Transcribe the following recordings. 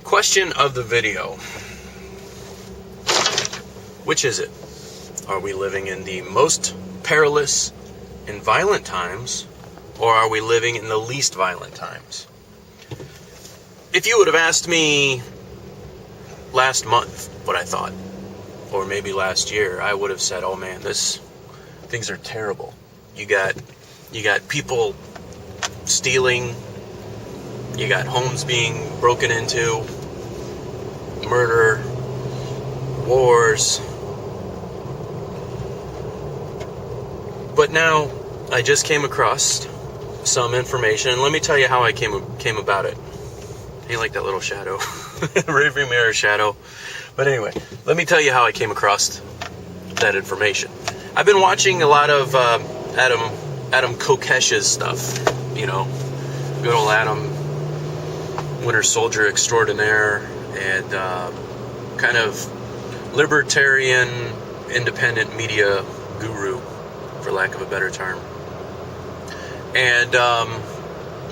Question of the video. Which is it? Are we living in the most perilous and violent times, or are we living in the least violent times? If you would have asked me last month what I thought, or maybe last year, I would have said, oh man, things are terrible. You got people stealing, you got homes being broken into, murder, wars. But now I just came across some information, and let me tell you how I came about it. You like that little shadow, rearview mirror shadow. But anyway, let me tell you how I came across that information. I've been watching a lot of Adam Kokesh's stuff. You know, good old Adam, Winter Soldier extraordinaire, and kind of libertarian, independent media guru, for lack of a better term. And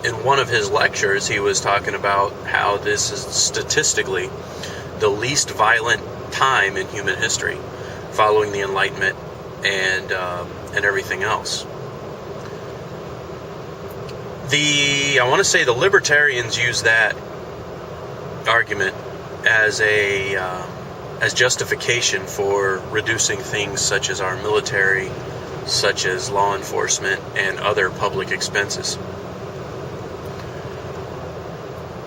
in one of his lectures, he was talking about how this is statistically the least violent time in human history, following the Enlightenment and everything else. I want to say the libertarians use that argument as justification for reducing things such as our military, such as law enforcement, and other public expenses.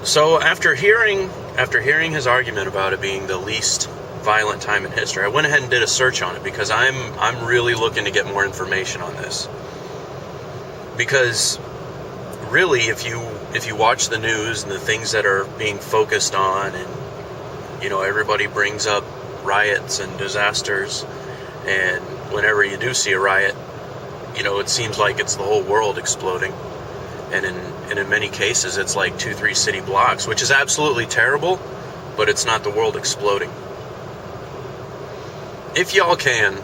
So after hearing his argument about it being the least violent time in history, I went ahead and did a search on it, because I'm really looking to get more information on this. Because really, if you watch the news and the things that are being focused on, and you know, everybody brings up riots and disasters, and whenever you do see a riot, you know, it seems like it's the whole world exploding. And in many cases, it's like 2-3 city blocks, which is absolutely terrible, but it's not the world exploding. If y'all can,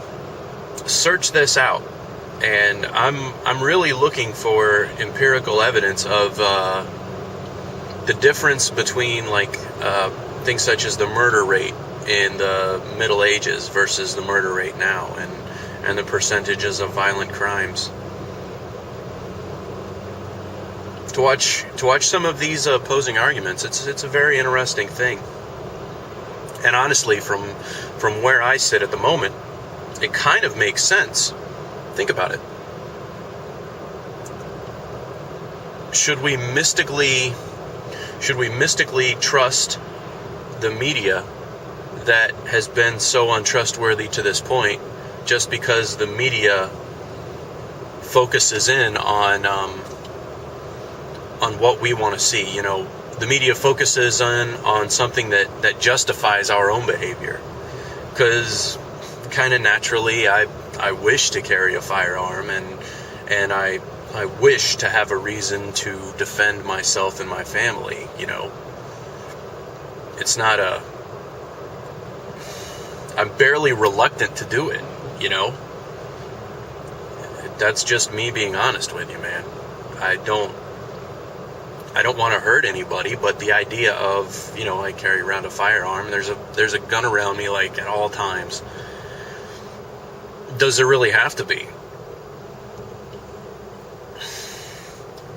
search this out. And I'm really looking for empirical evidence of the difference between things such as the murder rate in the Middle Ages versus the murder rate now, and the percentages of violent crimes. To watch some of these opposing arguments, it's a very interesting thing. And honestly, from where I sit at the moment, it kind of makes sense. Think about it. Should we mystically trust the media that has been so untrustworthy to this point, just because the media focuses in on what we want to see? You know, the media focuses on something that justifies our own behavior. Because kind of naturally, I wish to carry a firearm, and I wish to have a reason to defend myself and my family. You know, it's not I'm barely reluctant to do it, you know. That's just me being honest with you, man. I don't want to hurt anybody, but the idea of, you know, I carry around a firearm, there's a gun around me like at all times. Does there really have to be?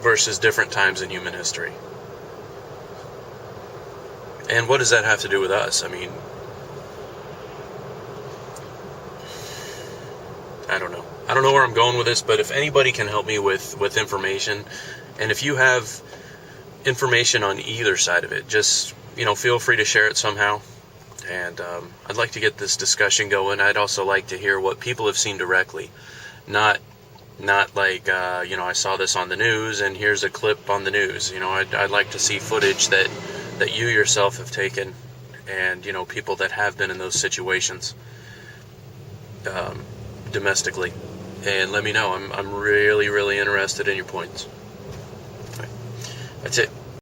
Versus different times in human history. And what does that have to do with us? I mean, I don't know. I don't know where I'm going with this, but if anybody can help me with information, and if you have information on either side of it, just, you know, feel free to share it somehow. And I'd like to get this discussion going. I'd also like to hear what people have seen directly, not like you know, I saw this on the news and here's a clip on the news. You know, I'd like to see footage that you yourself have taken, and, you know, people that have been in those situations domestically. And let me know. I'm really, really interested in your points. All right. That's it.